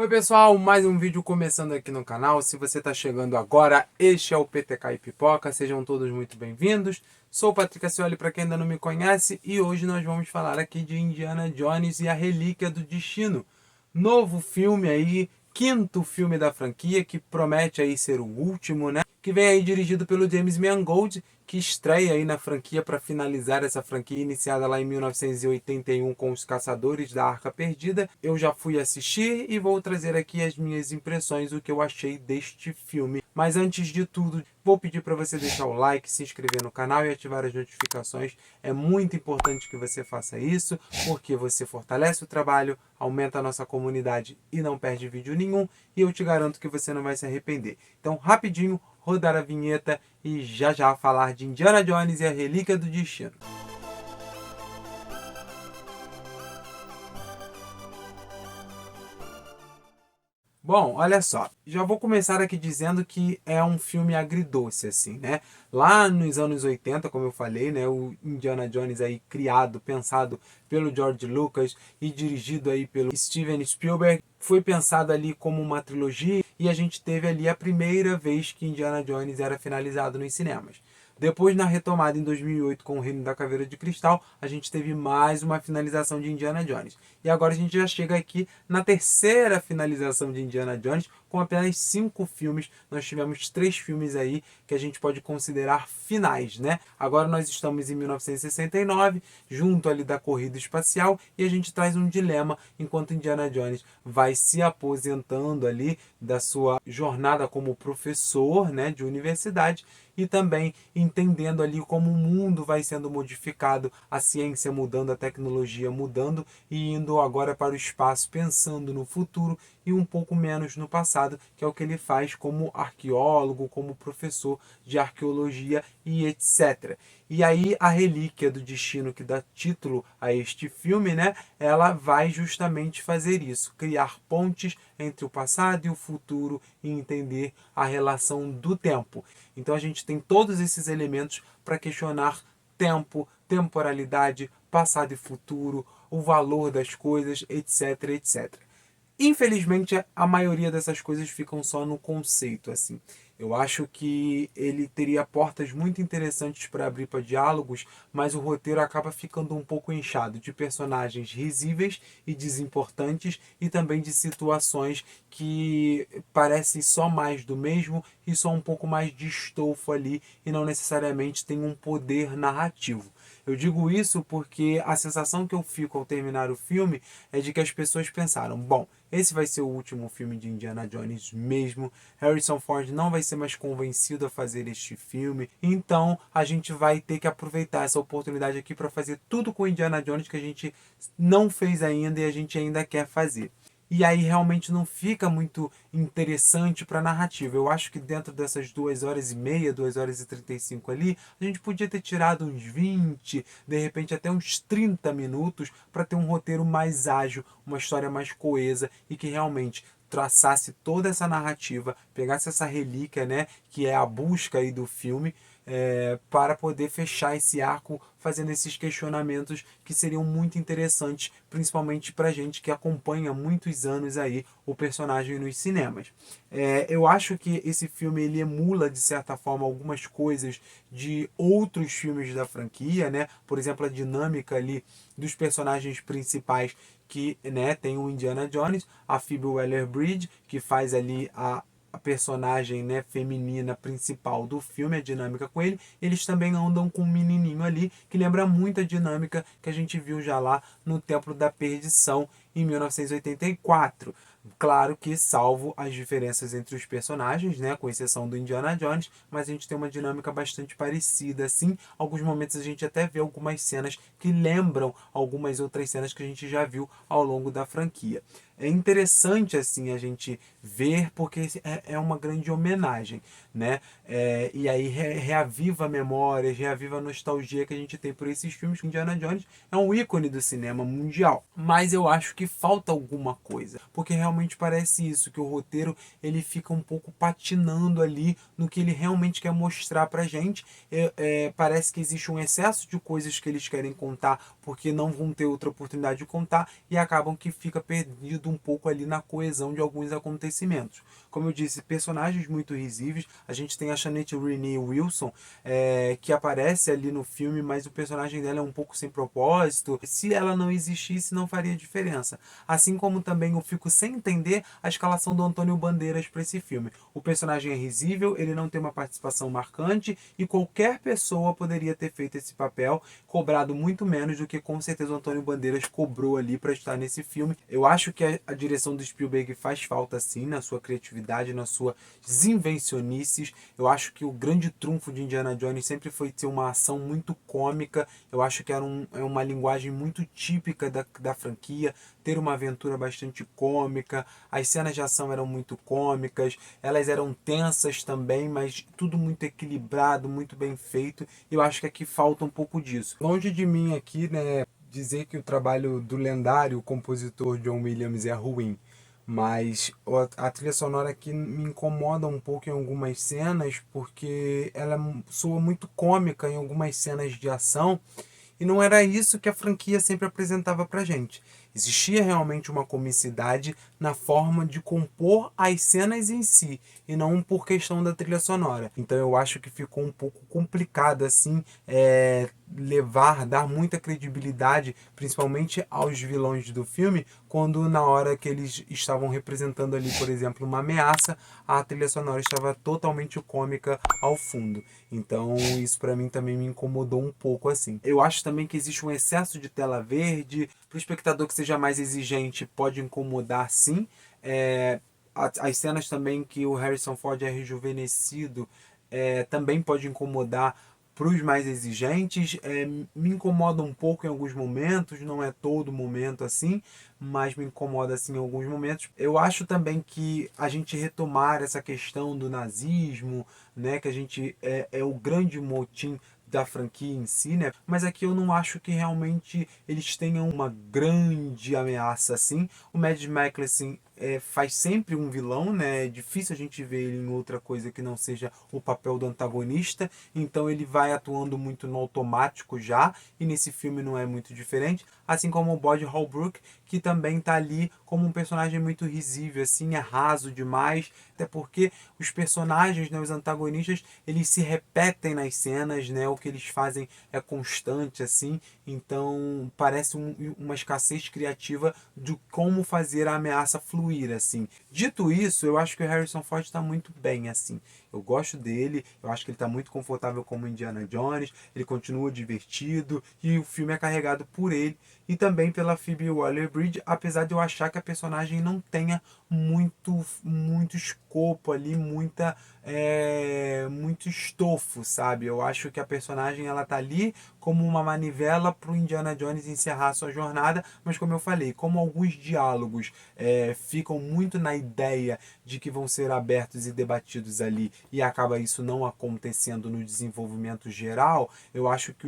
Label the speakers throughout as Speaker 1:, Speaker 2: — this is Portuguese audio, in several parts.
Speaker 1: Oi pessoal, mais um vídeo começando aqui no canal. Se você está chegando agora, este é o PTK e Pipoca, sejam todos muito bem-vindos. Sou o Patrick Ascioli, para quem ainda não me conhece, e hoje nós vamos falar aqui de Indiana Jones e a Relíquia do Destino. Novo filme aí, quinto filme da franquia, que promete aí ser o último, né? Que vem aí dirigido pelo James Mangold, que estreia aí na franquia para finalizar essa franquia iniciada lá em 1981 com Os Caçadores da Arca Perdida. Eu já fui assistir e vou trazer aqui as minhas impressões, o que eu achei deste filme. Mas antes de tudo, vou pedir para você deixar o like, se inscrever no canal e ativar as notificações. É muito importante que você faça isso, porque você fortalece o trabalho, aumenta a nossa comunidade e não perde vídeo nenhum. E eu te garanto que você não vai se arrepender. Então, rapidinho, rodar a vinheta e já já falar de Indiana Jones e a Relíquia do Destino. Bom, olha só, já vou começar aqui dizendo que é um filme agridoce, assim, né? Lá nos anos 80, como eu falei, né, o Indiana Jones aí criado, pensado pelo George Lucas e dirigido aí pelo Steven Spielberg, foi pensado ali como uma trilogia e a gente teve ali a primeira vez que Indiana Jones era finalizado nos cinemas. Depois, na retomada em 2008 com o Reino da Caveira de Cristal, a gente teve mais uma finalização de Indiana Jones. E agora a gente já chega aqui na terceira finalização de Indiana Jones, com apenas 5 filmes. Nós tivemos 3 filmes aí que a gente pode considerar finais, né? Agora nós estamos em 1969, junto ali da corrida espacial, e a gente traz um dilema enquanto Indiana Jones vai se aposentando ali da sua jornada como professor, né, de universidade, e também entendendo ali como o mundo vai sendo modificado, a ciência mudando, a tecnologia mudando e indo agora para o espaço, pensando no futuro e um pouco menos no passado, que é o que ele faz como arqueólogo, como professor de arqueologia e etc. E aí a Relíquia do Destino, que dá título a este filme, né, ela vai justamente fazer isso, criar pontes entre o passado e o futuro e entender a relação do tempo. Então a gente tem todos esses elementos para questionar tempo, temporalidade, passado e futuro, o valor das coisas, etc, etc. Infelizmente, a maioria dessas coisas ficam só no conceito, assim. Eu acho que ele teria portas muito interessantes para abrir para diálogos, mas o roteiro acaba ficando um pouco inchado de personagens risíveis e desimportantes e também de situações que parecem só mais do mesmo e só um pouco mais de estofo ali e não necessariamente tem um poder narrativo. Eu digo isso porque a sensação que eu fico ao terminar o filme é de que as pessoas pensaram, bom, esse vai ser o último filme de Indiana Jones mesmo, Harrison Ford não vai ser mais convencido a fazer este filme, então a gente vai ter que aproveitar essa oportunidade aqui para fazer tudo com Indiana Jones que a gente não fez ainda e a gente ainda quer fazer. E aí realmente não fica muito interessante para a narrativa. Eu acho que dentro dessas 2 horas e meia, 2 horas e 35 ali, a gente podia ter tirado uns 20, de repente até uns 30 minutos para ter um roteiro mais ágil, uma história mais coesa e que realmente traçasse toda essa narrativa, pegasse essa relíquia, né, que é a busca aí do filme, para poder fechar esse arco fazendo esses questionamentos que seriam muito interessantes, principalmente para gente que acompanha há muitos anos aí o personagem nos cinemas. Eu acho que esse filme ele emula de certa forma algumas coisas de outros filmes da franquia, né? Por exemplo, a dinâmica ali dos personagens principais que, né, tem o Indiana Jones, a Phoebe Waller-Bridge que faz ali a personagem, né, feminina principal do filme, a dinâmica com ele, eles também andam com um menininho ali que lembra muito a dinâmica que a gente viu já lá no Templo da Perdição em 1984. Claro que salvo as diferenças entre os personagens, né, com exceção do Indiana Jones, mas a gente tem uma dinâmica bastante parecida, assim. Alguns momentos a gente até vê algumas cenas que lembram algumas outras cenas que a gente já viu ao longo da franquia. É interessante assim a gente ver porque é uma grande homenagem, né? E aí reaviva memórias, reaviva a nostalgia que a gente tem por esses filmes. Indiana Jones é um ícone do cinema mundial, mas eu acho que falta alguma coisa, porque realmente parece isso, que o roteiro ele fica um pouco patinando ali no que ele realmente quer mostrar pra gente. Parece que existe um excesso de coisas que eles querem contar porque não vão ter outra oportunidade de contar e acabam que fica perdido um pouco ali na coesão de alguns acontecimentos. Como eu disse, personagens muito risíveis. A gente tem a Shannen Renée Wilson, que aparece ali no filme, mas o personagem dela é um pouco sem propósito. Se ela não existisse, não faria diferença. Assim como também eu fico sem entender a escalação do Antônio Bandeiras para esse filme. O personagem é risível, ele não tem uma participação marcante e qualquer pessoa poderia ter feito esse papel, cobrado muito menos do que com certeza o Antônio Bandeiras cobrou ali para estar nesse filme. Eu acho que a direção do Spielberg faz falta sim, na sua criatividade, nas suas invencionices. Eu acho que o grande trunfo de Indiana Jones sempre foi ter uma ação muito cômica. Eu acho que é uma linguagem muito típica da franquia, ter uma aventura bastante cômica. As cenas de ação eram muito cômicas, elas eram tensas também, mas tudo muito equilibrado, muito bem feito. Eu acho que aqui falta um pouco disso. Longe de mim aqui, né, dizer que o trabalho do lendário compositor John Williams é ruim, mas a trilha sonora aqui me incomoda um pouco em algumas cenas, porque ela soa muito cômica em algumas cenas de ação, e não era isso que a franquia sempre apresentava pra gente. Existia realmente uma comicidade na forma de compor as cenas em si, e não por questão da trilha sonora. Então eu acho que ficou um pouco complicado assim, dar muita credibilidade, principalmente aos vilões do filme, quando na hora que eles estavam representando ali, por exemplo, uma ameaça, a trilha sonora estava totalmente cômica ao fundo. Então isso para mim também me incomodou um pouco assim. Eu acho também que existe um excesso de tela verde. Para o espectador que seja mais exigente, pode incomodar sim. As cenas também que o Harrison Ford é rejuvenescido, também pode incomodar para os mais exigentes. Me incomoda um pouco em alguns momentos, não é todo momento assim, mas me incomoda assim em alguns momentos. Eu acho também que a gente retomar essa questão do nazismo, né, que a gente é o grande motim da franquia em si, né? Mas aqui eu não acho que realmente eles tenham uma grande ameaça assim. O Mads Mikkelsen faz sempre um vilão, né? É difícil a gente ver ele em outra coisa que não seja o papel do antagonista, então ele vai atuando muito no automático já, e nesse filme não é muito diferente, assim como o Boyd Holbrook, que também está ali como um personagem muito risível, assim, é raso demais, até porque os personagens, né, os antagonistas, eles se repetem nas cenas, né? O que eles fazem é constante, assim, então parece uma escassez criativa de como fazer a ameaça fluir, assim. Dito isso, eu acho que o Harrison Ford está muito bem, assim. Eu gosto dele, eu acho que ele está muito confortável como Indiana Jones, ele continua divertido e o filme é carregado por ele e também pela Phoebe Waller-Bridge, apesar de eu achar que a personagem não tenha muito escopo ali, muito estofo, sabe? Eu acho que a personagem ela tá ali como uma manivela para o Indiana Jones encerrar sua jornada, mas como eu falei, como alguns diálogos ficam muito na ideia de que vão ser abertos e debatidos ali e acaba isso não acontecendo no desenvolvimento geral, eu acho que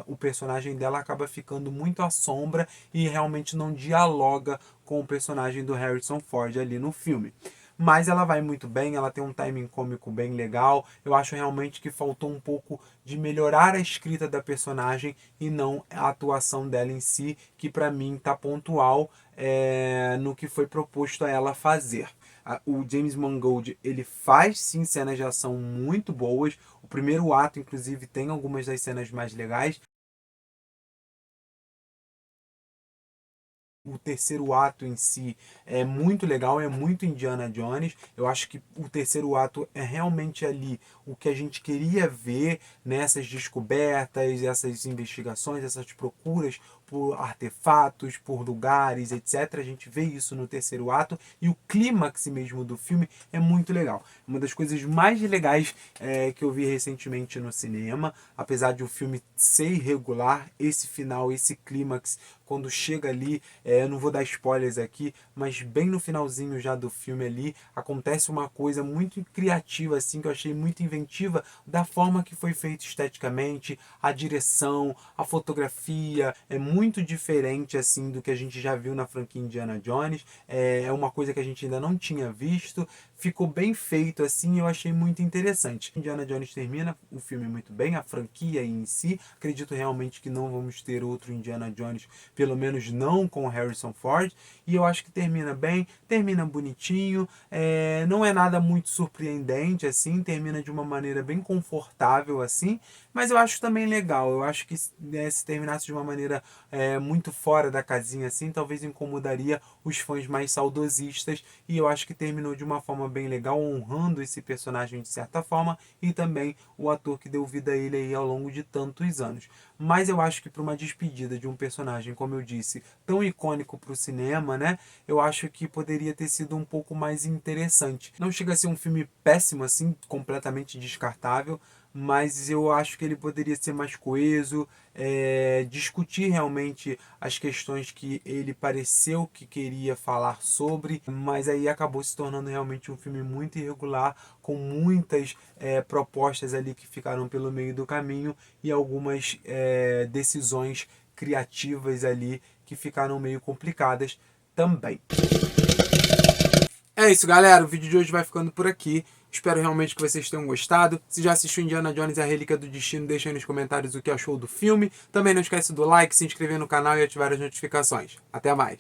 Speaker 1: o personagem dela acaba ficando muito à sombra e realmente não dialoga com o personagem do Harrison Ford ali no filme. Mas ela vai muito bem, ela tem um timing cômico bem legal. Eu acho realmente que faltou um pouco de melhorar a escrita da personagem e não a atuação dela em si, que para mim tá pontual no que foi proposto a ela fazer. O James Mangold, ele faz sim cenas de ação muito boas. O primeiro ato, inclusive, tem algumas das cenas mais legais. O terceiro ato em si é muito legal, é muito Indiana Jones. Eu acho que o terceiro ato é realmente ali o que a gente queria ver nessas descobertas, essas investigações, essas procuras por artefatos, por lugares, etc. A gente vê isso no terceiro ato e o clímax mesmo do filme é muito legal. Uma das coisas mais legais que eu vi recentemente no cinema, apesar de o filme ser irregular, esse final, esse clímax, quando chega ali, eu não vou dar spoilers aqui, mas bem no finalzinho já do filme ali, acontece uma coisa muito criativa, assim, que eu achei muito inventiva, da forma que foi feito esteticamente, a direção, a fotografia, é muito muito diferente assim do que a gente já viu na franquia Indiana Jones. É uma coisa que a gente ainda não tinha visto. Ficou bem feito assim, eu achei muito interessante. Indiana Jones termina o filme muito bem, a franquia em si. Acredito realmente que não vamos ter outro Indiana Jones, pelo menos não com Harrison Ford. E eu acho que termina bem, termina bonitinho, não é nada muito surpreendente assim, termina de uma maneira bem confortável assim, mas eu acho também legal. Eu acho que, né, se terminasse de uma maneira muito fora da casinha assim, talvez incomodaria os fãs mais saudosistas, e eu acho que terminou de uma forma bem legal, honrando esse personagem de certa forma, e também o ator que deu vida a ele aí ao longo de tantos anos. Mas eu acho que para uma despedida de um personagem, como eu disse, tão icônico para o cinema, né, eu acho que poderia ter sido um pouco mais interessante. Não chega a ser um filme péssimo assim, completamente descartável, mas eu acho que ele poderia ser mais coeso, discutir realmente as questões que ele pareceu que queria falar sobre, mas aí acabou se tornando realmente um filme muito irregular, com muitas propostas ali que ficaram pelo meio do caminho, e algumas decisões criativas ali que ficaram meio complicadas também. É isso, galera. O vídeo de hoje vai ficando por aqui. Espero realmente que vocês tenham gostado. Se já assistiu Indiana Jones e a Relíquia do Destino, deixa aí nos comentários o que achou do filme. Também não esquece do like, se inscrever no canal e ativar as notificações. Até mais!